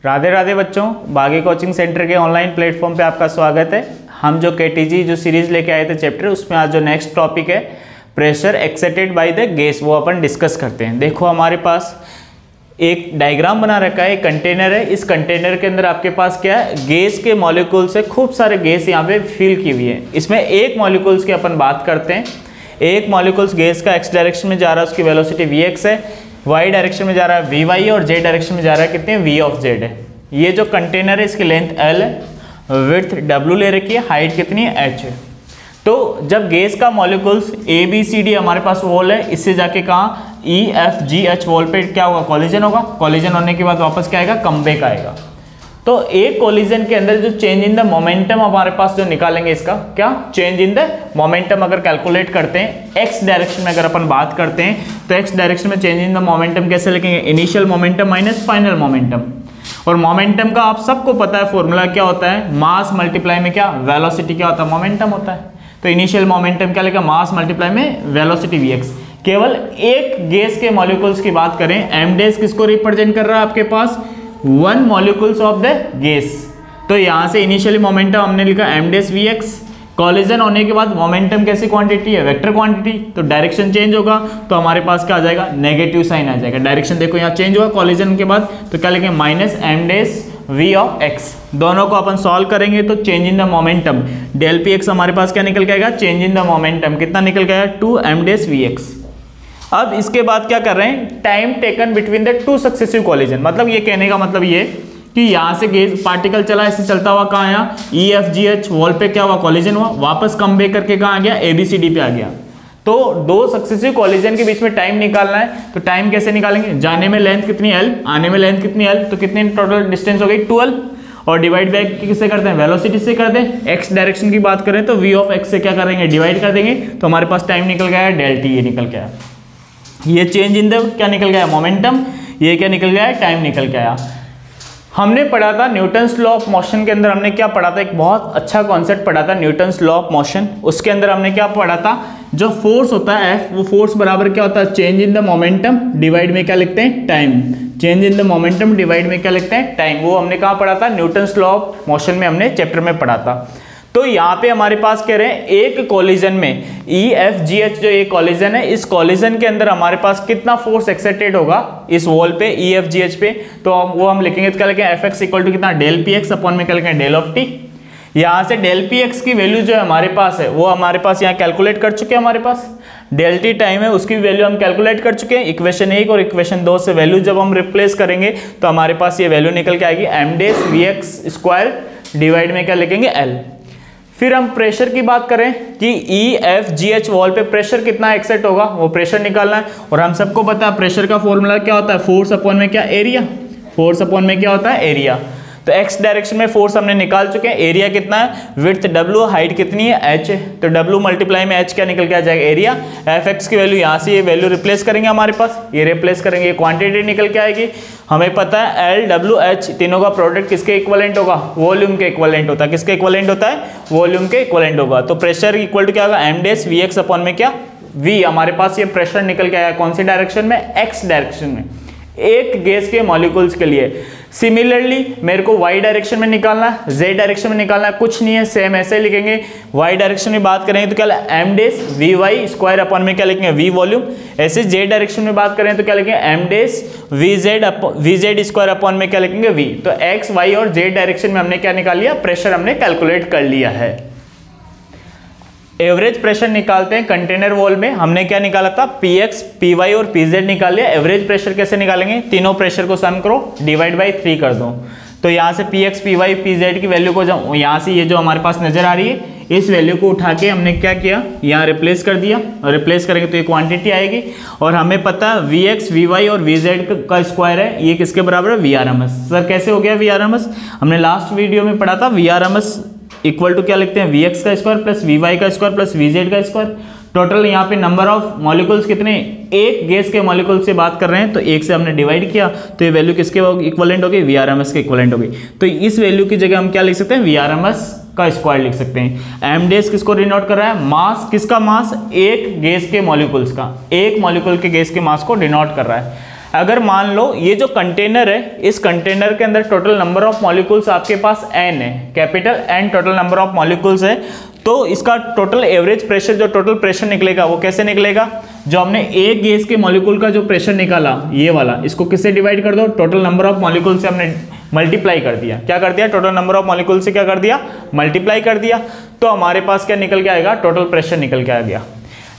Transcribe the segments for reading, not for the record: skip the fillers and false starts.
राधे राधे बच्चों, बागी coaching centre के ऑनलाइन प्लेटफॉर्म पे आपका स्वागत है। हम जो केटीजी जो सीरीज लेके आए थे चैप्टर, उसमें आज जो नेक्स्ट टॉपिक है प्रेशर एक्सेटेड बाय द गैस, वो अपन डिस्कस करते हैं। देखो हमारे पास एक डायग्राम बना रखा है, एक कंटेनर है। इस कंटेनर के अंदर आपके पास क्या है, गैस के मॉलिक्यूल से खूब सारे गैस यहाँ पे फिल की हुई है। इसमें एक मॉलिक्यूल्स की अपन बात करते हैं। एक मॉलिक्यूल्स गैस का एक्स डायरेक्शन में जा रहा है, उसकी वेलोसिटी vx है, y डायरेक्शन में जा रहा है vy और z डायरेक्शन में जा रहा है कितने v ऑफ z है। ये जो कंटेनर है इसकी लेंथ l है, विड्थ w ले रखी है, हाइट कितनी है h है। तो जब गैस का molecules a b c d हमारे पास वॉल है, इससे जाके कहाँ e f g h wall पे क्या होगा, कॉलिजन होगा। कॉलिजन होने के बाद वापस क्या आएगा, कमबैक आएगा। तो एक कॉलिजन के अंदर जो चेंज इन द मोमेंटम हमारे पास जो निकालेंगे, इसका क्या चेंज इन द मोमेंटम अगर कैलकुलेट करते हैं एक्स डायरेक्शन में, अगर अपन बात करते हैं तो एक्स डायरेक्शन में चेंज इन द मोमेंटम कैसे लिखेंगे, initial momentum minus final momentum. और मोमेंटम का आप सबको पता है फॉर्मूला क्या होता है, मास मल्टीप्लाई में क्या वेलोसिटी क्या होता है, मोमेंटम होता है। तो इनिशियल मोमेंटम क्या लिखा, मास मल्टीप्लाई में वेलोसिटी vx। केवल एक गैस के मॉलिक्यूल्स की बात करें, एम डैश किसको रिप्रेजेंट कर रहा है आपके पास, one molecules of the gas. तो यहां से इनिशियली मोमेंटम हमने लिखा एम डैश vx। कॉलिजन होने के बाद मोमेंटम कैसी क्वांटिटी है, वेक्टर क्वांटिटी, तो डायरेक्शन चेंज होगा तो हमारे पास क्या आ जाएगा, नेगेटिव साइन आ जाएगा। डायरेक्शन देखो यहाँ चेंज हुआ कॉलिजन के बाद, तो क्या लिखेंगे minus M dash v of x। दोनों को अपन सॉल्व करेंगे तो change in the momentum del P X हमारे पास क्या निकल के आएगा, चेंज इन द मोमेंटम कितना निकल के आएगा, 2 एम डैश vx। अब इसके बाद क्या कर रहे हैं, time taken between the two successive collision. मतलब ये कहने का मतलब ये कि यहाँ से गैस पार्टिकल चला, ऐसे चलता हुआ कहाँ आया, E F G H wall पे क्या हुआ, कॉलिजन हुआ, वापस कम बैक करके कहाँ आ गया, ए बी सी डी पे आ गया। तो दो सक्सेसिव कॉलिजन के बीच में टाइम निकालना है, तो टाइम कैसे निकालेंगे, जाने में लेंथ कितनी l, आने में लेंथ कितनी l, तो कितनी टोटल डिस्टेंस हो गई 12, और डिवाइड बाय किससे करते हैं, वेलोसिटी से करते हैं। एक्स डायरेक्शन की बात करें तो v ऑफ x से क्या करेंगे, डिवाइड कर देंगे, तो हमारे पास टाइम निकल गया है डेल टी, ये निकल गया है। ये चेंज इन द क्या निकल गया, मोमेंटम, ये क्या निकल गया है, टाइम निकल गया। हमने पढ़ा था न्यूटन्स लॉ ऑफ मोशन के अंदर, हमने क्या पढ़ा था, एक बहुत अच्छा कॉन्सेप्ट पढ़ा था न्यूटन्स लॉ ऑफ मोशन। उसके अंदर हमने क्या पढ़ा था, जो फोर्स होता है F, वो फोर्स बराबर क्या होता है, change in the momentum divide में क्या लिखते हैं, time. Change in the momentum divide में क्या लिखते हैं, टाइम। वो हमने कहाँ पढ़ा था, न्यूटन्स लॉ ऑफ मोशन में हमने चैप्टर में पढ़ा था। तो यहाँ पे हमारे पास कह रहे हैं एक कॉलिजन में EFGH जो एक कॉलिजन है, इस कॉलिजन के अंदर हमारे पास कितना फोर्स एक्सेटेड होगा इस वॉल पे EFGH पे, तो वो हम लिखेंगे, तो क्या लिखेंगे, Fx इक्वल टू कितना, डेल पी एक्स अपॉन में क्या लिखेंगे, डेल ऑफ टी। यहाँ से डेल पी एक्स की वैल्यू जो है हमारे पास है, वो हमारे पास यहाँ कैलकुलेट कर चुके हैं। हमारे पास डेल टी टाइम है, उसकी वैल्यू हम कैलकुलेट कर चुके हैं। इक्वेशन 1 और इक्वेशन 2 से वैल्यू जब हम रिप्लेस करेंगे तो हमारे पास ये वैल्यू निकल के आएगी, M dash vx square divide में क्या लिखेंगे, l। फिर हम प्रेशर की बात करें कि EFGH वॉल पे प्रेशर कितना एक्सेट होगा, वो प्रेशर निकालना है। और हम सबको पता है प्रेशर का फॉर्मूला क्या होता है, फोर्स अपॉन में क्या, एरिया। फोर्स अपॉन में क्या होता है, एरिया। तो एक्स डायरेक्शन में फोर्स हमने निकाल चुके हैं, एरिया कितना है, विड्थ w, हाइट कितनी है, h है। तो w मल्टीप्लाई में h क्या निकल के आ जाएगा, एरिया। Fx की वैल्यू यहाँ से ये वैल्यू रिप्लेस करेंगे, हमारे पास ये रिप्लेस करेंगे, ये क्वांटिटी निकल के आएगी। हमें पता है L W H तीनों का प्रोडक्ट किसके इक्वलेंट होगा, वॉल्यूम के इक्वलेंट होता है। किसके इक्वलेंट होता है, वॉल्यूम के इक्वलेंट होगा। तो प्रेशर इक्वल टू क्या होगा, एम डैश vx अपॉन में क्या, v। हमारे पास ये प्रेशर निकल के आया कौन सी डायरेक्शन में, x डायरेक्शन में, एक गैस के मॉलिक्यूल्स के लिए। सिमिलरली मेरे को y डायरेक्शन में निकालना है, z डायरेक्शन में निकालना है, कुछ नहीं है, सेम ऐसे ही लिखेंगे। y डायरेक्शन में बात करेंगे तो क्या M dash vy square upon में क्या लिखेंगे, v वॉल्यूम। ऐसे z डायरेक्शन में बात करें तो क्या लिखेंगे, M dash vz square upon में क्या लिखेंगे, v। तो x y और z डायरेक्शन में हमने क्या निकाल लिया, प्रेशर हमने कैलकुलेट कर लिया है। एवरेज प्रेशर निकालते हैं कंटेनर वॉल में, हमने क्या निकाला था, px py और pz निकाल लिया। एवरेज प्रेशर कैसे निकालेंगे, तीनों प्रेशर को सम करो, डिवाइड बाय 3 कर दो। तो यहाँ से px py pz की वैल्यू को जब यहाँ से ये जो हमारे पास नजर आ रही है, इस वैल्यू को उठा के हमने क्या किया, यहाँ रिप्लेस कर दिया। और रिप्लेस करेंगे तो ये क्वांटिटी आएगी। और हमें पता है vx vy और vz का स्क्वायर है, ये किसके बराबर है, Vrms। सर कैसे हो गया Vrms, हमने लास्ट वीडियो में पढ़ा था, Vrms इक्वल टू क्या लिखते हैं, vx का स्क्वायर प्लस vy का स्क्वायर प्लस vz का स्क्वायर। टोटल यहाँ पे नंबर ऑफ मॉलिक्यूल्स कितने, एक गैस के मॉलिक्यूल से बात कर रहे हैं, तो एक से हमने डिवाइड किया, तो ये वैल्यू किसके इक्वलेंट होगी, Vrms के इक्वलेंट होगी। तो इस वैल्यू की जगह हम क्या लिख सकते हैं, Vrms का स्क्वायर लिख सकते हैं। एम डैश किसको डिनोट कर रहा है, किसका मास, एक गैस के मॉलिक्यूल्स का, एक मॉलिक्यूल के गैस के मास को डिनोट कर रहा है। अगर मान लो ये जो कंटेनर है, इस कंटेनर के अंदर टोटल नंबर ऑफ मॉलिक्यूल्स आपके पास n है, capital N total number of molecules है, तो इसका टोटल एवरेज प्रेशर, जो टोटल प्रेशर निकलेगा वो कैसे निकलेगा? जो हमने एक गैस के मॉलिक्यूल का जो प्रेशर निकाला ये वाला, इसको किससे डिवाइड कर दो? टोटल नंबर ऑफ मॉलिक्यूल से हमने मल्टीप्लाई कर दिया। क्या कर दिया? टोटल नंबर ऑफ मॉलिक्यूल से क्या कर दिया? मल्टीप्लाई कर दिया। तो हमारे पास क्या निकल के आएगा? टोटल प्रेशर निकल के आ गया।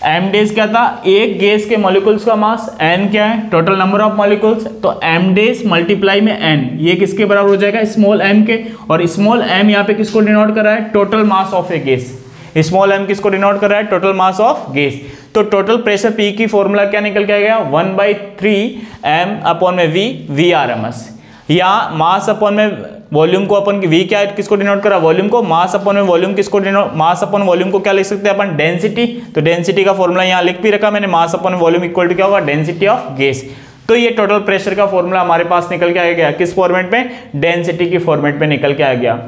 m डेज क्या था? एक गैस के मॉलिक्यूल्स का मास, n क्या है? Total number of molecules. तो m डेज मल्टीप्लाई में n, ये किसके बराबर हो जाएगा? स्मॉल m के। और स्मॉल m यहाँ पे किसको डिनोट कर रहा है? Total mass of A gas. Small m किसको डिनोट कर रहा है? Total mass of gas. तो टोटल प्रेशर P की फॉर्मूला क्या निकल के आ गया? 1/3 m अपॉन में v, Vrms, या मास अपॉन में वॉल्यूम को अपन v क्या है, किसको डिनोट करा? वॉल्यूम को। मास अपॉन में वॉल्यूम किसको डिनोट? मास अपॉन वॉल्यूम को क्या लिख सकते हैं अपन? डेंसिटी। तो डेंसिटी का फॉर्मूला यहाँ लिख भी रखा मैंने, mass upon volume equal to क्या होगा? Density of gas. तो ये टोटल प्रेशर का फॉर्मूला हमारे पास निकल के आ गया, किस फॉर्मेट में? डेंसिटी की फॉर्मेट में निकल के आ गया।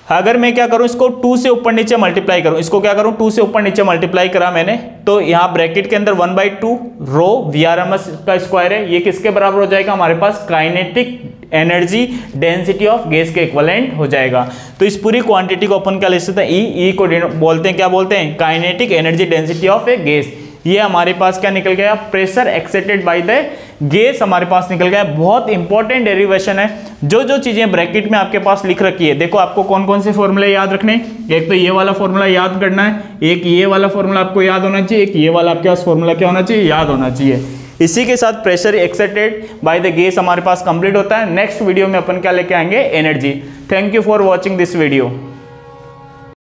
अगर मैं क्या करूं, इसको 2 से ऊपर नीचे मल्टीप्लाई करूं, इसको क्या करूं? 2 से ऊपर नीचे मल्टीप्लाई करा मैंने, तो यहाँ ब्रैकेट के अंदर 1/2 रो Vrms का स्क्वायर है, ये किसके बराबर हो जाएगा? हमारे पास kinetic energy density of gas के इक्विवेलेंट हो जाएगा। तो इस पूरी क्वांटिटी को अपन क्या लिख सकते हैं? ई को बोलते हैं, क्या बोलते हैं? Kinetic energy density of A gas. ये हमारे पास क्या निकल गया? प्रेशर एक्सेटेड बाय द गैस हमारे पास निकल गया। बहुत इंपॉर्टेंट डेरिवेशन है। जो चीजें ब्रैकेट में आपके पास लिख रखी है, देखो आपको कौन कौन से फॉर्मूले याद रखने? एक तो ये वाला फॉर्मूला याद करना है, एक ये वाला फॉर्मूला आपको याद होना चाहिए, एक ये वाला आपके पास फॉर्मूला क्या होना चाहिए? याद होना चाहिए। इसी के साथ प्रेशर एक्सेटेड बाय द गैस हमारे पास कंप्लीट होता है। नेक्स्ट वीडियो में अपन क्या लेके आएंगे? Energy. Thank you for watching this video.